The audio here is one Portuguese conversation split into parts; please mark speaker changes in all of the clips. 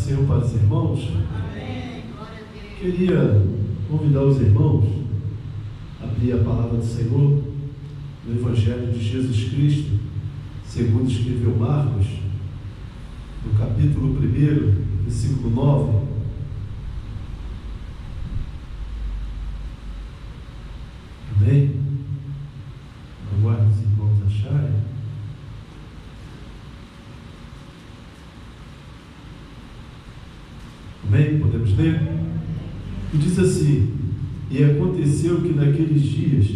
Speaker 1: Senhor para os irmãos. Queria convidar os irmãos a abrir a palavra do Senhor no Evangelho de Jesus Cristo, segundo escreveu Marcos, no capítulo 1, versículo 9. Amém? Aguardo os irmãos acharem. Amém? Podemos ler? E diz assim: e aconteceu que naqueles dias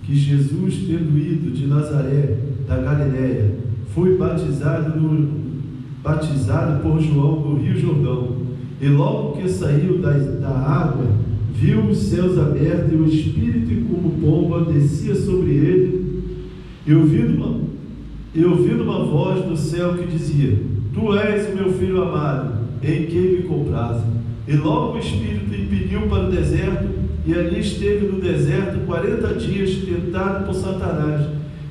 Speaker 1: que Jesus, tendo ido de Nazaré da Galiléia, foi batizado por João no Rio Jordão, e logo que saiu da água, viu os céus abertos e o Espírito como pomba descia sobre ele, e ouvindo uma voz do céu que dizia: Tu és o meu filho amado, em quem me comprazo. E logo o Espírito impeliu para o deserto, e ali esteve no deserto 40 dias, tentado por Satanás,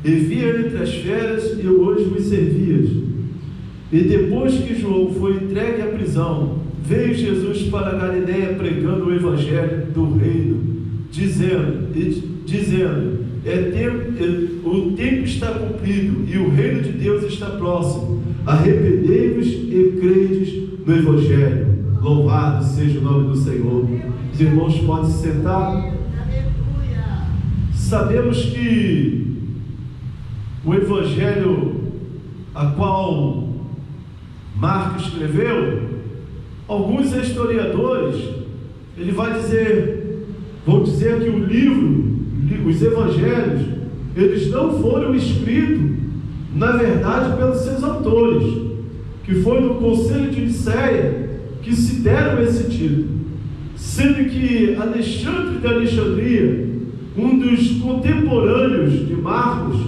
Speaker 1: e via entre as feras, e hoje vos servias. E depois que João foi entregue à prisão, veio Jesus para a Galiléia pregando o Evangelho do reino, dizendo, o tempo está cumprido e o reino de Deus está próximo. Arrependei-vos e credes no Evangelho. Louvado seja o nome do Senhor. Os irmãos podem se sentar. Sabemos que o Evangelho a qual Marcos escreveu, alguns historiadores vão dizer que o livro, os Evangelhos, eles não foram escritos, na verdade, pelos seus autores, que foi no Conselho de Nicéia que se deram esse título, sendo que Alexandre de Alexandria, um dos contemporâneos de Marcos,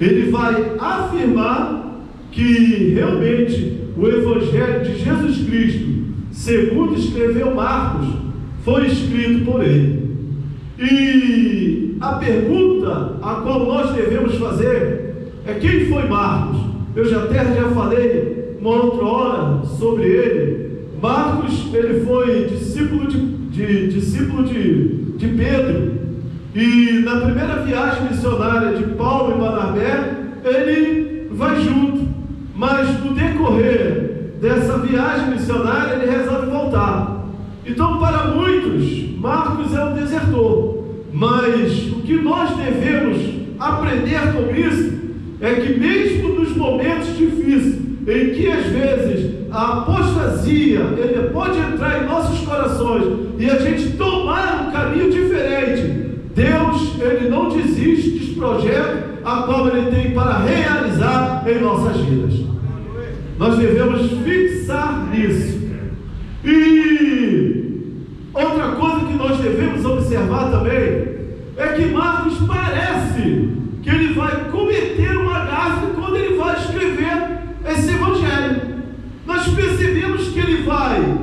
Speaker 1: ele vai afirmar que realmente o Evangelho de Jesus Cristo, segundo escreveu Marcos, foi escrito por ele. E a pergunta a qual nós devemos fazer é: quem foi Marcos? Eu já falei uma outra hora sobre ele. Marcos, ele foi discípulo de Pedro, e na primeira viagem missionária de Paulo e Barnabé, ele vai junto, mas no decorrer dessa viagem missionária, ele resolve voltar. Então, para muitos, Marcos é um desertor, mas o que nós devemos aprender com isso é que mesmo nos momentos difíceis, em que às vezes a apostasia ele pode entrar em nossos corações e a gente tomar um caminho diferente, Deus, ele não desiste dos projetos a qual ele tem para realizar em nossas vidas. Nós devemos fixar nisso. E outra coisa que nós devemos observar também é que Marcos parece que ele vai cometer uma gafe quando ele vai escrever esse Evangelho. Nós percebemos que ele vai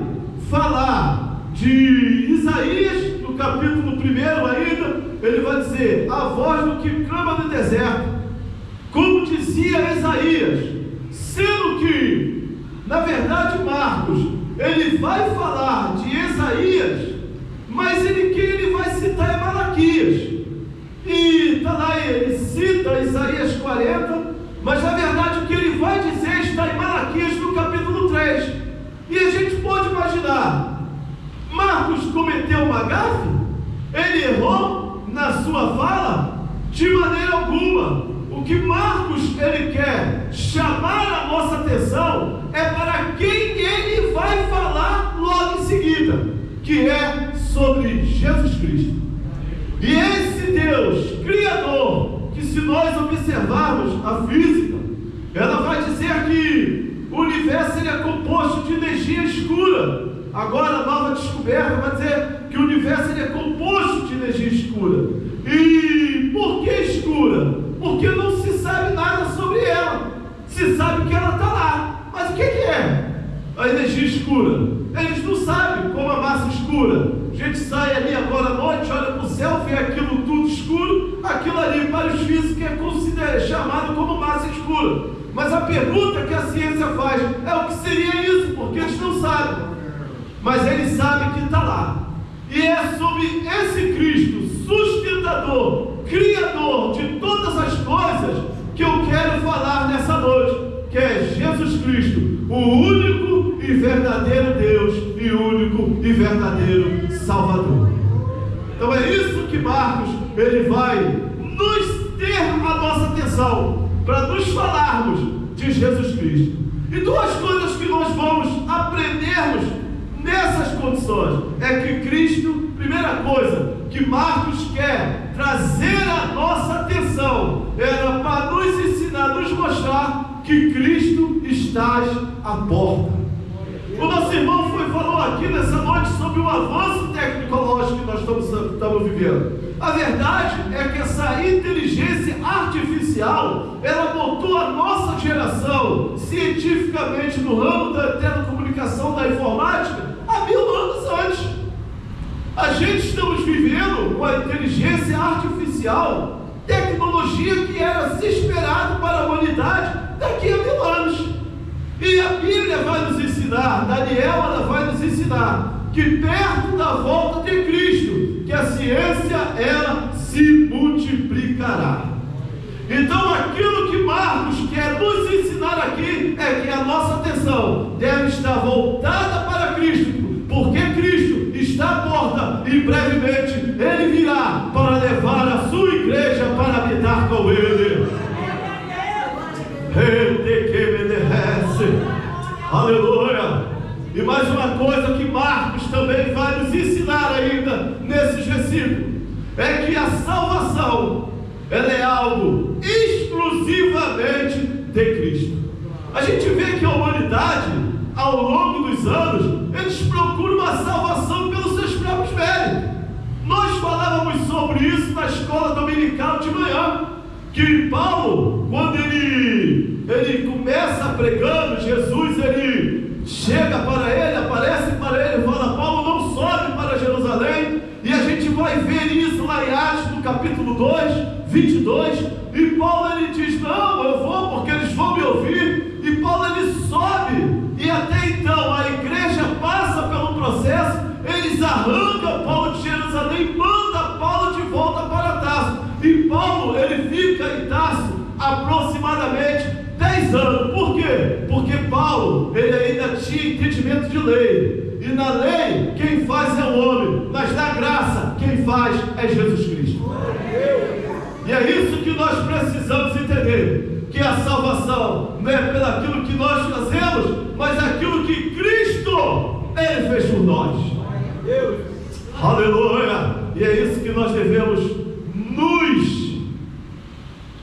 Speaker 1: falar de Isaías, no capítulo 1 ainda, ele vai dizer: a voz do que clama no deserto, como dizia Isaías, sendo que, na verdade, Marcos, ele vai falar de Isaías, mas ele vai citar Malaquias, e está lá, ele cita Isaías 40, mas na verdade o que ele vai dizer está em Malaquias no capítulo 3, e a gente pode imaginar, Marcos cometeu uma gafe? Ele errou na sua fala? De maneira alguma. O que Marcos ele quer chamar a nossa atenção é para quem ele vai falar logo em seguida, que é sobre Jesus Cristo. E esse Deus Criador, que se nós observarmos a física, ela vai dizer que o universo ele é composto de energia escura. Agora a nova descoberta vai dizer que o universo ele é composto de energia escura. E por que escura? Porque não se sabe nada sobre ela. Se sabe que ela está lá, mas o que é a energia escura? Eles não sabem como a massa escura. A gente sai ali agora à noite, olha para o céu, vê aquilo tudo escuro. Aquilo ali para os físicos é chamado como massa escura. Mas a pergunta que a ciência faz é: o que seria isso? Porque eles não sabem. mas ele sabe que está lá. E é sobre esse Cristo, sustentador, criador de todas as coisas, que eu quero falar nessa noite, que é Jesus Cristo, o único e verdadeiro Deus e único e verdadeiro Salvador. Então é isso que Marcos, ele vai nos ter a nossa atenção, para nos falarmos de Jesus Cristo. E duas coisas que nós vamos aprendermos nessas condições, é que Cristo, primeira coisa, que Marcos quer trazer a nossa atenção, era para nos ensinar, nos mostrar que Cristo está à porta. O nosso irmão falou aqui nessa noite sobre o avanço tecnológico que nós estamos vivendo. A verdade é que essa inteligência artificial, ela botou a nossa geração, cientificamente, no ramo da telecomunicação, da informática, há 1000 anos antes. A gente estamos vivendo com a inteligência artificial, tecnologia que era se esperado para a humanidade daqui a 1000 anos. E a Bíblia vai nos ensinar, Daniel, ela vai nos ensinar que perto da volta de Cristo, que a ciência, ela se multiplicará. Então aquilo que Marcos quer nos ensinar aqui é que a nossa atenção deve estar voltada para Cristo, porque Cristo está à porta e brevemente Ele virá para levar a sua igreja para habitar com Ele. Aleluia! E mais uma coisa que Marcos também vai nos ensinar ainda nesses versículos, é que a salvação, ela é algo exclusivamente de Cristo. A gente vê que a humanidade, ao longo dos anos, eles procuram uma salvação pelos seus próprios méritos. Nós falávamos sobre isso na escola dominical de manhã, que Paulo, quando ele começa pregando, Jesus, ele chega para ele, aparece para ele, fala: Paulo, não sobe para Jerusalém. E a gente vai ver isso lá em Atos, no capítulo 2, 22, e Paulo, ele diz: não, eu vou porque eles vão me ouvir. E Paulo, ele sobe, e até então a igreja passa pelo processo, eles arrancam Paulo de Jerusalém, mandam Paulo de volta para Tarso, e Paulo, ele fica em Tarso aproximadamente 10 anos. Por quê? Porque Paulo, ele ainda tinha entendimento de lei, e na lei quem faz é o homem, mas na graça quem faz é Jesus Cristo. E é isso que nós precisamos entender, que a salvação não é pelaquilo que nós fazemos, mas aquilo que Cristo, Ele fez por nós. Aleluia! E é isso que nós devemos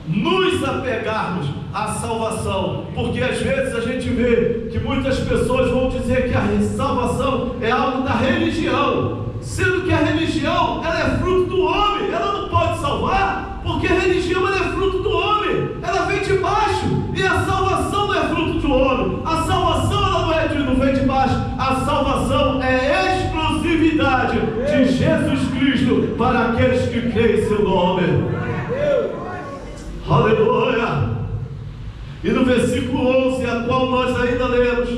Speaker 1: nos apegarmos à salvação, porque às vezes a gente vê que muitas pessoas vão dizer que a salvação é algo da religião, sendo que a religião, ela é fruto do homem, ela não pode salvar, porque a religião, ela é fruto do homem, ela vem de baixo, e a salvação não é fruto do homem, a salvação, ela não vem de baixo, a salvação é exclusividade de Jesus Cristo para aqueles que creem em seu nome. Aleluia! E no versículo 11, a qual nós ainda lemos,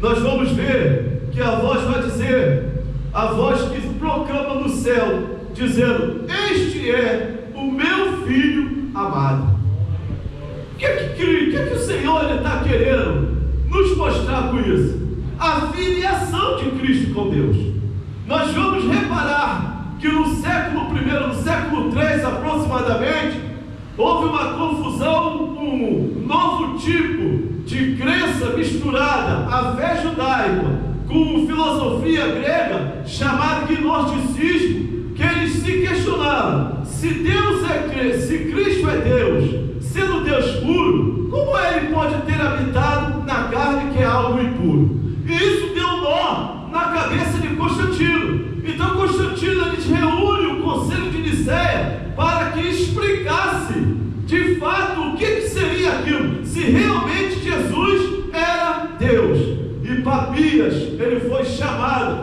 Speaker 1: nós vamos ver que a voz vai dizer, a voz que proclama no céu, dizendo: este é o meu filho amado. O que é que o Senhor está querendo nos mostrar com isso? A filiação de Cristo com Deus. Nós vamos reparar que no século I, no século III aproximadamente, houve uma confusão, um novo tipo de crença misturada, a fé judaica com filosofia grega, chamada gnosticismo, que eles se questionaram: se Cristo é Deus, sendo Deus puro, como Ele pode ter habitado na carne, que é algo impuro? E isso deu nó na cabeça de Constantino. Então Constantino, ele reúne o Conselho de Nicéia para que explicasse de fato o que seria aquilo, se realmente Jesus era Deus. E Papias, ele foi chamado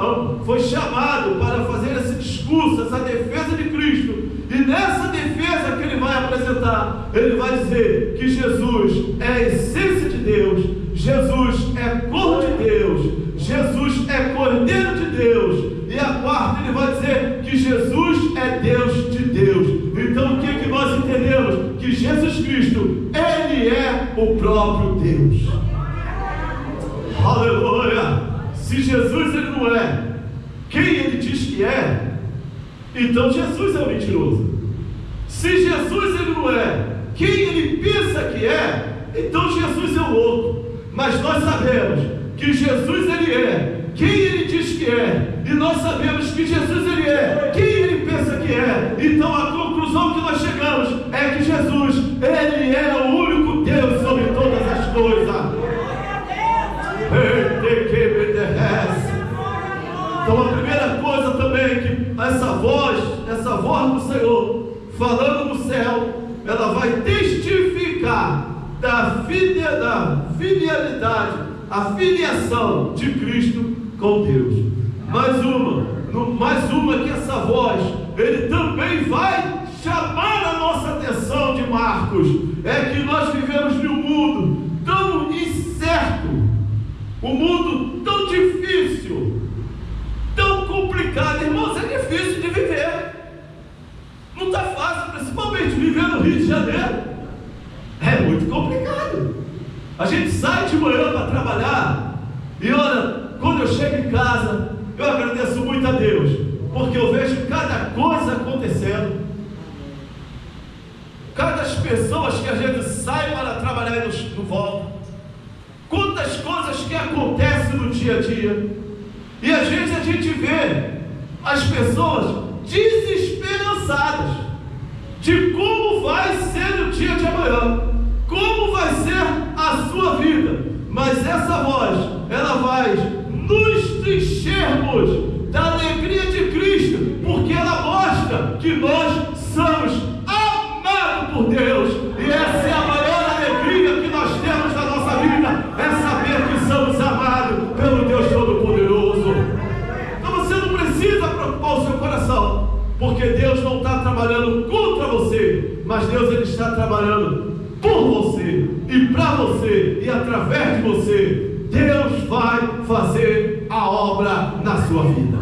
Speaker 1: para fazer esse discurso, essa defesa de Cristo. E nessa defesa que ele vai apresentar, ele vai dizer que Jesus é a essência de Deus, Jesus é cor de Deus, Jesus é Cordeiro de se Jesus ele não é quem ele diz que é, então Jesus é o mentiroso. Se Jesus ele não é quem ele pensa que é, então Jesus é o outro. Mas nós sabemos que Jesus ele é quem ele diz que é, e nós sabemos que Jesus ele é quem ele pensa que é. Então a conclusão que nós chegamos é que Jesus ele é o único Deus sobre todas as coisas. Então a primeira coisa também que essa voz do Senhor falando no céu, ela vai testificar da fidelidade, a filiação de Cristo com Deus. Mais uma que essa voz, ele também vai chamar a nossa atenção de Marcos, é que nós vivemos num mundo tão incerto, um mundo tão difícil, tão complicado. Irmãos, é difícil de viver, não está fácil, principalmente viver no Rio de Janeiro, é muito complicado. A gente sai de manhã para trabalhar, e olha, quando eu chego em casa, eu agradeço muito a Deus, porque eu vejo cada coisa acontecendo, cada pessoas que a gente sai para trabalhar e não volta, quantas coisas que acontecem no dia a dia, e às vezes a gente vê as pessoas desesperançadas de como vai ser o dia de amanhã, como vai ser a sua vida. Mas essa voz, ela vai nos enchermos da alegria de Cristo, porque ela mostra que nós somos amados por Deus, e essa é a maior alegria que nós temos na nossa vida, é saber que somos amados pelo Deus Todo-Poderoso. Então você não precisa preocupar o seu coração, porque Deus não está trabalhando contra você, mas Deus ele está trabalhando por você, e para você, e através de você. Deus vai fazer a obra na sua vida.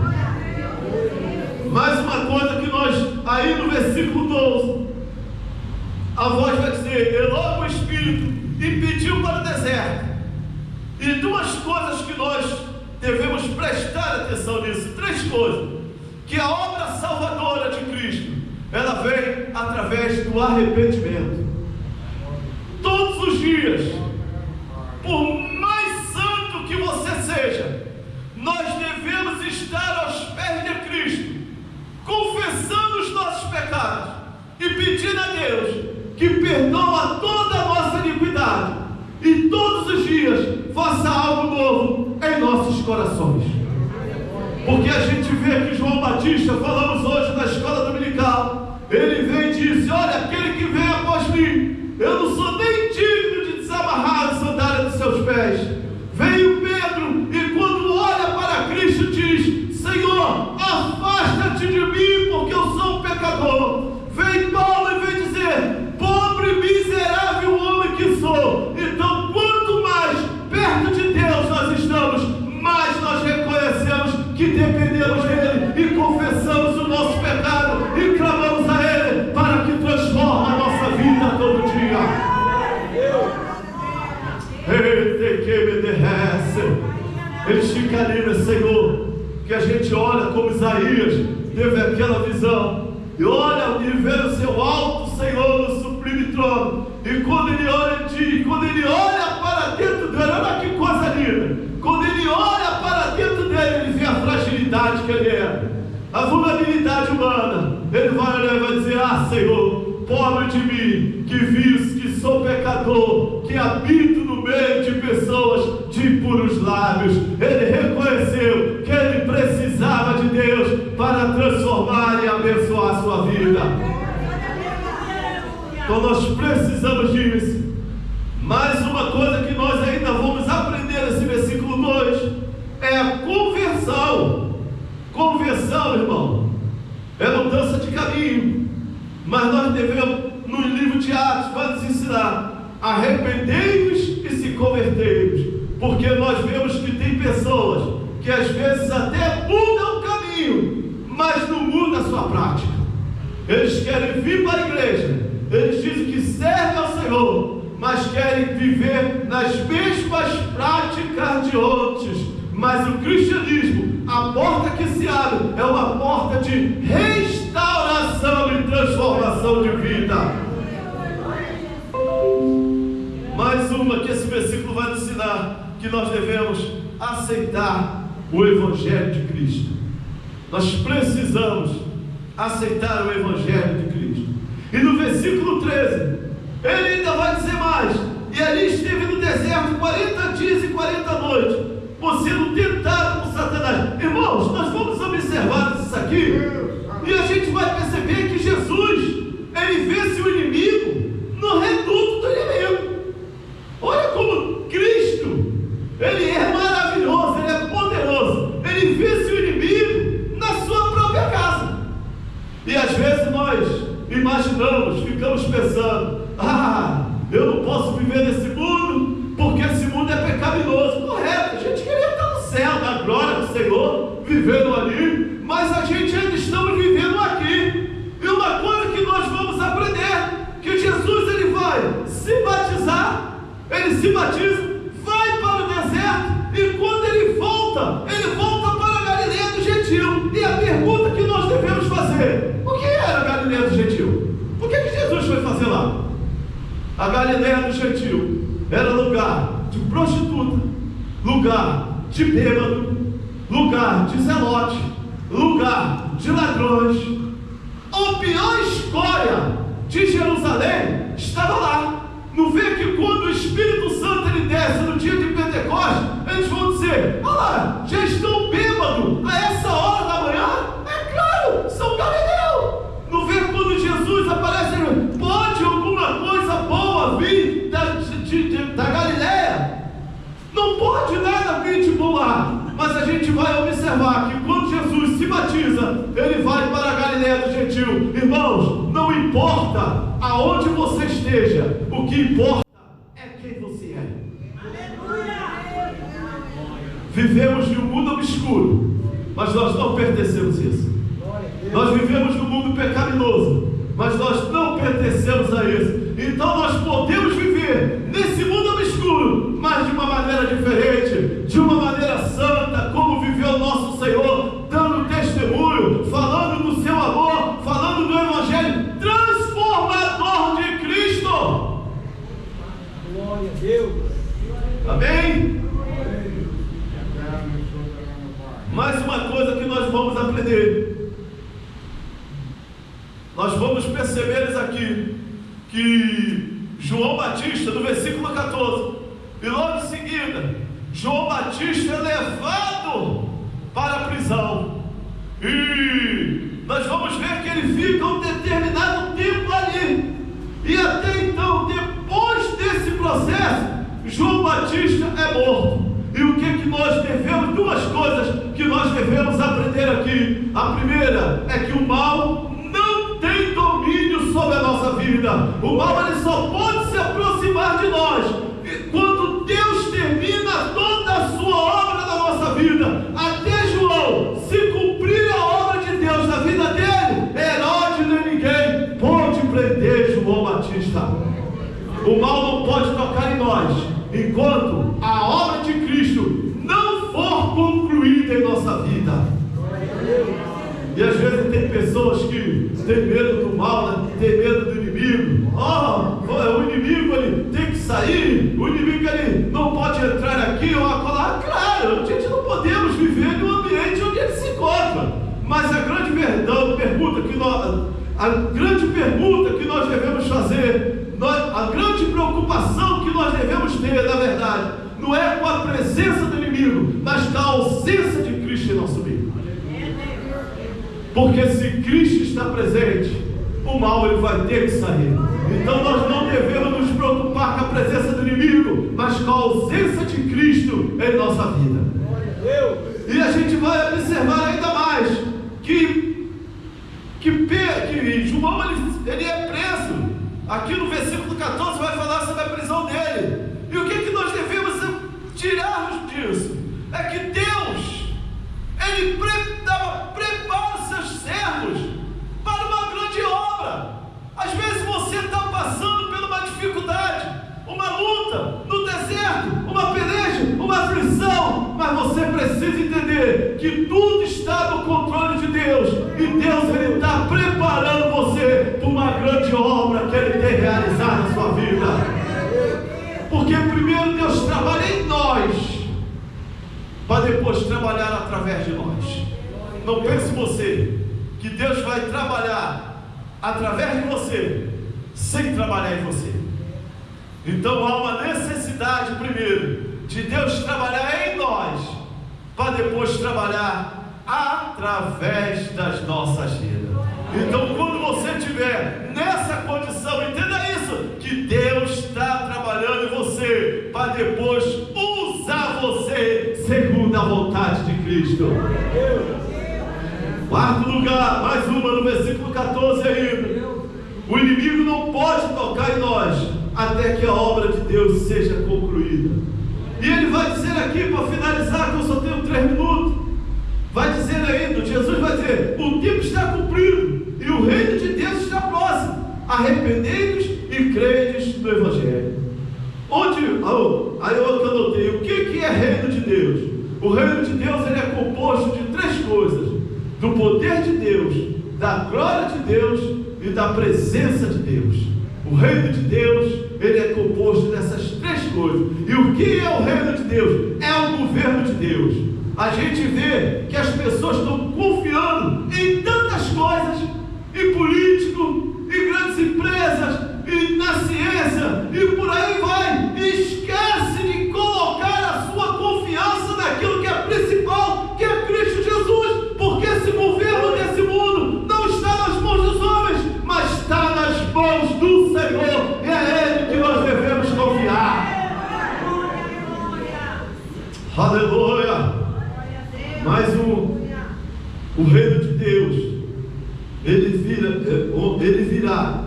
Speaker 1: Mais uma coisa que nós, aí no versículo 12, a voz vai dizer: e logo o Espírito impediu para o deserto. E duas coisas que nós devemos prestar atenção nisso, três coisas: que a obra salvadora de Cristo, ela vem através do arrependimento. Todos os dias, por mais santo que você seja, nós devemos estar aos pés de Cristo, confessando os nossos pecados e pedindo a Deus que perdoa toda a nossa iniquidade, e todos os dias faça algo novo em nossos corações. Porque a gente vê que João Batista, falamos hoje na escola dominical, ele veio e disse: olha, aquele que vem após mim, eu não sou nem digno de desamarrar a sandália dos seus pés. Veio Pedro, e quando olha para Cristo diz: Senhor, afasta-te de mim, porque eu sou um pecador. Vem Paulo e vem dizer: pobre, miserável homem que sou. Então, quanto mais perto de Deus nós estamos, mais nós reconhecemos que dependemos dele, e confessamos o nosso pecado, e clamamos a ele para que transforme a nossa vida todo dia. Eles ficam ali, meu Senhor, que a gente olha como Isaías teve aquela visão, e olha e vê o seu alto Senhor no sublime trono, e quando ele olha para dentro dele, olha que coisa linda, quando ele olha para dentro dele, ele vê a fragilidade que ele é, a vulnerabilidade humana. Ele vai olhar e vai dizer: ah, Senhor, pobre de mim, que vis que sou pecador, que habito no meio de pessoas de impuros lábios. Ele reconheceu que ele precisava de Deus para transformar e abençoar a sua vida. Então nós precisamos disso. Mais uma coisa que nós ainda vamos aprender nesse versículo 2 é a conversão. Conversão, irmão, é mudança de caminho. Mas nós devemos, no livro de Atos, vai nos ensinar: arrependei-vos e se convertei-vos. Porque nós vemos que tem pessoas que às vezes até mudam o caminho, mas não mudam a sua prática. Eles querem vir para a igreja, eles dizem que servem ao Senhor, mas querem viver nas mesmas práticas de outros. mas o cristianismo, a porta que se abre, é uma porta de restauração e transformação de vida. Mais uma que esse versículo vai nos ensinar, que nós devemos aceitar o Evangelho de Cristo. Nós precisamos aceitar o Evangelho de Cristo. E no versículo 13, ele ainda vai dizer mais: e ali esteve no deserto 40 dias e 40 noites, sendo tentado por Satanás. Irmãos, nós vamos observar isso aqui, e a gente vai perceber que Jesus, ele vence o inimigo no reduto do inimigo. Olha como Cristo, ele é maravilhoso, ele é poderoso, ele vence o inimigo na sua própria casa. E às vezes nós imaginamos, ficamos pensando: eu não posso viver nesse mundo, porque esse mundo é pecaminoso. Correto, a gente queria estar no céu, na glória do Senhor, vivendo ali, mas a gente ainda estamos vivendo aqui. E uma coisa que nós vamos aprender, que Jesus, ele vai se batizar, ele se batiza, vai para o deserto, e quando ele volta para a Galileia do Gentil. E a pergunta que nós devemos fazer: o que era a Galileia do Gentil? O que Jesus foi fazer lá? A Galileia do Gentil era lugar de prostituta, lugar de bêbado, lugar de zelote, lugar de ladrões. A pior escória de Jerusalém estava lá. Não vê que quando o Espírito Santo ele desce no dia de Pentecostes, eles vão dizer: olha lá, já estão bêbados a essa hora da manhã? É claro, são galileus. Não vê quando Jesus aparece: pode alguma coisa boa vir da Galileia? Não pode nada vir de bom lá. Mas a gente vai observar que quando Jesus se batiza, ele vai para a Galileia do Gentil. Irmãos, não importa aonde você esteja, o que importa é quem você é. Vivemos em um mundo obscuro, mas nós não pertencemos a isso. Nós vivemos num mundo pecaminoso, mas nós não pertencemos a isso. Então nós podemos viver nesse mundo obscuro, mas de uma maneira diferente, de uma maneira santa, como viveu o nosso Senhor, dando testemunho, falando do seu amor, falando do Evangelho transformador de Cristo.
Speaker 2: Glória a Deus.
Speaker 1: Amém? Mais uma coisa que nós vamos aprender. Nós vamos perceber isso aqui, que João Batista, no versículo 14, e logo em seguida, João Batista é levado para a prisão, e nós vamos ver que ele fica um determinado tempo ali, e até então, depois desse processo, João Batista é morto. E o que nós devemos, duas coisas que nós devemos aprender aqui. A primeira é que o mal não tem domínio sobre a nossa vida. O mal ele só pode se aproximar de nós quando Deus termina toda a sua obra na nossa vida. Até João se cumprir a obra de Deus na vida dele, Herodes nem ninguém pode prender João Batista. O mal não pode tocar em nós enquanto a obra de Cristo não for concluída em nossa vida. E às vezes tem pessoas que têm medo do mal, né? Tem medo do inimigo. O inimigo ele tem que sair, o inimigo ele não pode entrar aqui ou acolá. Claro, a gente não podemos viver no ambiente onde ele se encontra. Mas a grande pergunta que nós devemos fazer, a grande preocupação que nós devemos ter, na verdade, não é com a presença do inimigo, mas com a ausência de Cristo em nosso meio. Porque se Cristo está presente, o mal ele vai ter que sair. Então nós não devemos nos preocupar com a presença do inimigo, mas com a ausência de Cristo em nossa vida. E a gente vai observar ainda mais que João ele é preso. Aqui no versículo 14 vai falar sobre a prisão dele. E o que nós devemos tirarmos disso? É que Deus ele prepara os seus servos para uma grande obra. Às vezes você está passando por uma dificuldade, uma luta no deserto, uma peleja, uma aflição, mas você precisa precisa entender que tudo está no controle de Deus. E Deus, Ele está preparando você para uma grande obra que Ele tem realizado na sua vida. Porque primeiro Deus trabalha em nós, para depois trabalhar através de nós. Não pense você que Deus vai trabalhar através de você, sem trabalhar em você. Então há uma necessidade primeiro de Deus trabalhar em nós, para depois trabalhar através das nossas vidas. Então quando você estiver nessa condição, entenda isso, que Deus está trabalhando em você, para depois usar você segundo a vontade de Cristo. Quarto lugar, mais uma no versículo 14 ainda. O inimigo não pode tocar em nós até que a obra de Deus seja concluída. E ele vai dizer aqui, para finalizar, que eu só tenho 3 minutos, vai dizer ainda, Jesus vai dizer: o tempo está cumprido e o reino de Deus está próximo. Arrependei-vos e credes no Evangelho. Aí eu anotei, o que é reino de Deus? O reino de Deus, ele é composto de 3 coisas: do poder de Deus, da glória de Deus e da presença de Deus. O reino de Deus, ele é composto dessas 3 coisas. E o que é o reino de Deus? É o governo de Deus. A gente vê que as pessoas estão confiando em tantas coisas, em político, em grandes empresas, e na ciência, e por aí vai, e esquece de colocar a sua confiança naquilo que é principal, que é Cristo Jesus, porque esse governo desse mundo não está nas mãos dos homens, mas está nas mãos do Senhor, e é Ele que nós devemos confiar. Aleluia! Mais o reino de Deus, ele virá,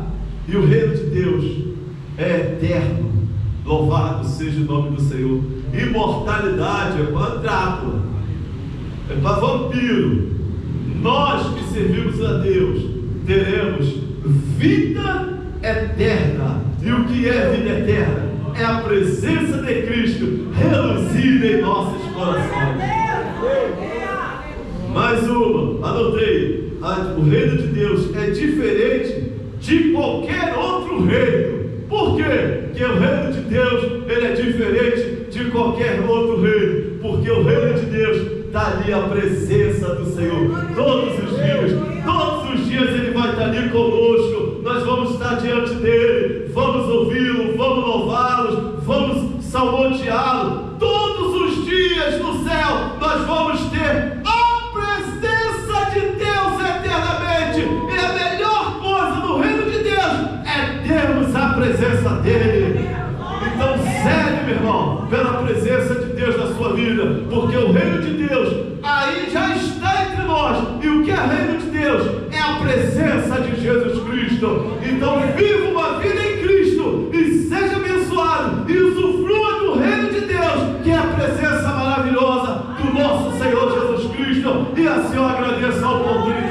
Speaker 1: e o reino de Deus é eterno. Louvado seja o nome do Senhor. Imortalidade é para Drácula, é para vampiro. Nós que servimos a Deus teremos vida eterna. E o que é vida eterna? É a presença de Cristo reluzida em nossos corações. Mais uma, anotei. O reino de Deus é diferente de qualquer outro reino. Por quê? Porque o reino de Deus, ele é diferente de qualquer outro reino. Porque o reino de Deus está ali a presença do Senhor todos os dias ele vai estar ali conosco. Nós vamos estar diante dele, vamos ouvi-lo, vamos louvá-lo, vamos salmodiá-lo. Todos os dias no céu nós vamos ter a presença de Deus eternamente. E a melhor coisa no reino de Deus é termos a presença dele. Então serve, meu irmão, pela presença de Deus na sua vida, porque o reino de Deus aí já está entre nós. E o que é reino de Deus? É a presença de Jesus Cristo. Então viva uma vida em Cristo e seja abençoado e usufrua do reino de Deus, que é a presença maravilhosa do nosso Senhor Jesus Cristo. E assim eu agradeço a oportunidade.